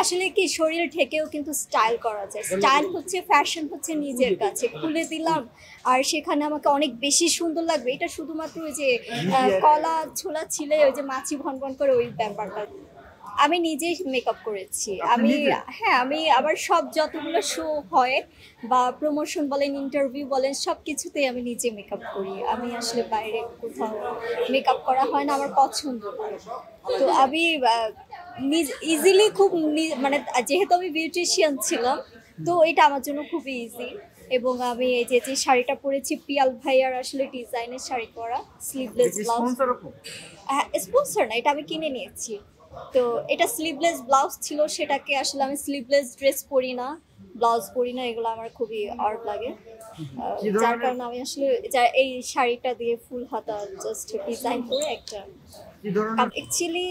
আসলে কি শরীর ঢেকেও কিন্তু স্টাইল করা যায়। স্টাইল হচ্ছে ফ্যাশন হচ্ছে নিজের কাছে খুলে দিলাম আর সেখানে আমাকে অনেক বেশি সুন্দর লাগবে, এটা শুধুমাত্র ওই যে কলা ছোলা ছিলে ওই যে মাছি ভনভন করে ওই ব্যাপারটা। আমি নিজেই মেকআপ করেছি আমি। হ্যাঁ, আমি আবার সব যতগুলো শো হয় বা প্রমোশন বলেন ইন্টারভিউ বলেন সব কিছুতেই আমি নিজে মেকআপ করি। আমি আসলে বাইরে কোথাও মেকআপ করা হয় না, আমার পছন্দ না। তো আমি ইজিলি খুব মানে যেহেতু আমি বিউটিশিয়ান ছিলাম তো এটা আমার জন্য খুব ইজি। এবং আমি এই যে যে শাড়িটা পরেছি পিয়াল ভাইয়ার আসলে ডিজাইনের শাড়ি পরা, স্লিভলেস ব্লাউজ। হ্যাঁ, স্পন্সর না, এটা আমি কিনে নিয়েছি। তো এটা স্লিভলেস ব্লাউজ ছিল, সেটাকে আসলে আমি স্লিভলেস ড্রেস পরি না, ব্লাউজ পরি না, এগুলো আমার খুবই অড লাগে। যার কারণে আমি আসলে এই শাড়িটা দিয়ে ফুল হাতা জাস্ট ডিজাইন করে একটা অ্যাকচুয়ালি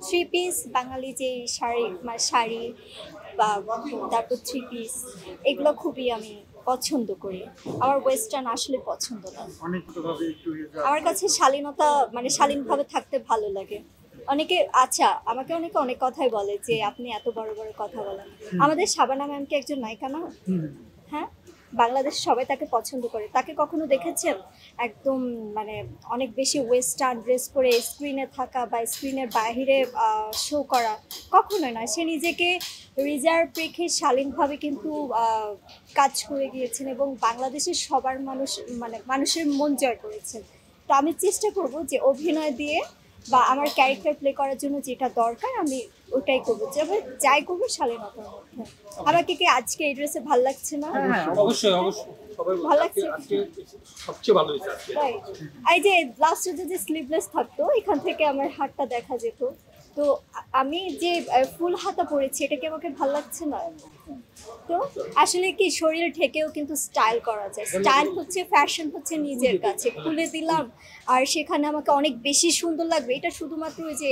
থ্রি পিস বাঙালি যে শাড়ি মানে শাড়ি বা তারপর থ্রি পিস এগুলো খুবই আমি পছন্দ করি। আমার ওয়েস্টার্ন আসলে পছন্দ না। আমার কাছে শালীনতা মানে শালীনভাবে থাকতে ভালো লাগে। অনেকে আচ্ছা আমাকে অনেকে অনেক কথাই বলে যে আপনি এত বড় বড় কথা বলেন। আমাদের শাবানা ম্যাম কি একজন নায়িকা না? হ্যাঁ, বাংলাদেশ সবাই তাকে পছন্দ করে। তাকে কখনো দেখেছেন একদম মানে অনেক বেশি ওয়েস্টার্ন ড্রেস পরে স্ক্রিনে থাকা বা স্ক্রিনের বাহিরে শো করা? কখনোই নয়। সে নিজেকে রিজার্ভ রেখে শালীনভাবে কিন্তু কাজ করে গিয়েছেন এবং বাংলাদেশের সবার মানুষ মানে মানুষের মন জয় করেছেন। তো আমি চেষ্টা করব যে অভিনয় দিয়ে বা আমার ক্যারেক্টার প্লে করার জন্য যেটা দরকার আমি ওটাই করবো, যেমন যাই করবো শালীনতার মধ্যে। আমাকে কি আজকে এই ড্রেসে ভালো লাগছে না? অবশ্যই অবশ্যই ভালো লাগছে। সবচেয়ে ভালো হয়েছে আজকে। এই যে লাস্টে যে স্লিভলেস থাকতো এখান থেকে আমার হাতটা দেখা যেত। তো আমি যে ফুল হাতা পরেছি এটা কি আমাকে ভালো লাগছে না? তো আসলে কি শরীর ঢেকেও কিন্তু স্টাইল করা যায়। স্টাইল হচ্ছে ফ্যাশন হচ্ছে নিজের কাছে খুলে দিলাম আর সেখানে আমাকে অনেক বেশি সুন্দর লাগবে, এটা শুধুমাত্র ওই যে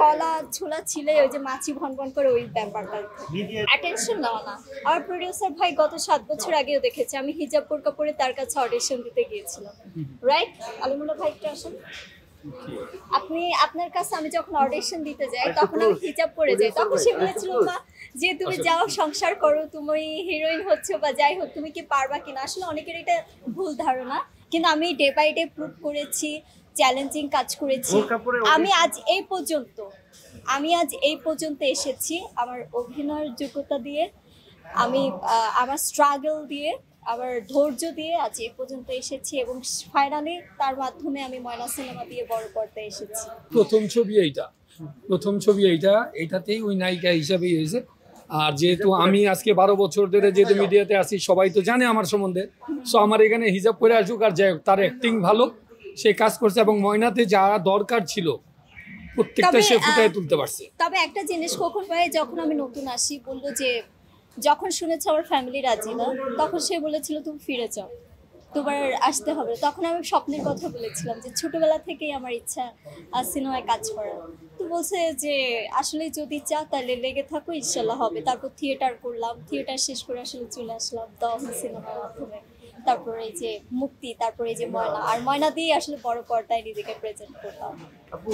কলা ছোলা ছিলে ওই যে মাছি ভনভন করে ওই ব্যাপারটা অ্যাটেনশন নেওয়া না। আমার প্রডিউসার ভাই গত 7 বছর আগেও দেখেছে আমি হিজাব বোরকা পরে তার কাছে অডিশন দিতে গিয়েছিলাম, রাইট? আলমুল্লাহ ভাই একটু আসুন। আপনি আপনার কাছে আমি যখন অডিশন দিতে যাই তখন আমি হিজাব পরে যাই, তখন সে বলেছিল মা যে তুমি যাও সংসার করো, তুমি হিরোইন হচ্ছে বা যাই হোক তুমি কি পারবা কিনা। আসলে অনেকের এটা ভুল ধারণা, কিন্তু আমি ডে বাই ডে প্রুভ করেছি, চ্যালেঞ্জিং কাজ করেছি। আমি আজ এই পর্যন্ত এসেছি আমার অভিনয়ের যোগ্যতা দিয়ে, আমি আমার স্ট্রাগল দিয়ে, আবার ধৈর্য দিয়ে আজ এই পর্যন্ত এসেছি এবং ফাইনালি তার মাধ্যমে আমি ময়না সিনেমা দিয়ে বড় পর্দায় এসেছি। প্রথম ছবি এইটাতেই ওই নায়িকা হিসাবেই হয়েছে। আর যেহেতু আমি আজকে 12 বছর ধরে যেহেতু মিডিয়াতে আছি সবাই তো জানে আমার সম্বন্ধে, সো আমার এখানে হিজাব করে আসুক আর যাই হোক, তার অ্যাক্টিং ভালো, সে কাজ করছে এবং ময়নাতে যা দরকার ছিল প্রত্যেকটা সে ফুটায় তুলতে পারছে। তবে একটা জিনিস কখন ভাই যখন আমি নতুন আসি বললো যে যখন শুনেছে আমার ফ্যামিলি রাজি না তখন সে বলেছিল তুমি ফিরে যাও, তোমার আসতে হবে। তখন আমি স্বপ্নের কথা বলেছিলাম যে ছোটবেলা থেকেই আমার ইচ্ছা সিনেমায় কাজ করার। তো বলছে যে আসলে যদি চাও তাহলে লেগে থাকো, ইনশাল্লাহ হবে। তারপর থিয়েটার করলাম, থিয়েটার শেষ করে আসলে চলে আসলাম দহন সিনেমার মাধ্যমে। তারপরে এই যে মুক্তি, তারপরে এই যে ময়না, আর ময়না দিয়ে আসলে বড় পর্দায় নিজেকে প্রেজেন্ট করলাম। আপু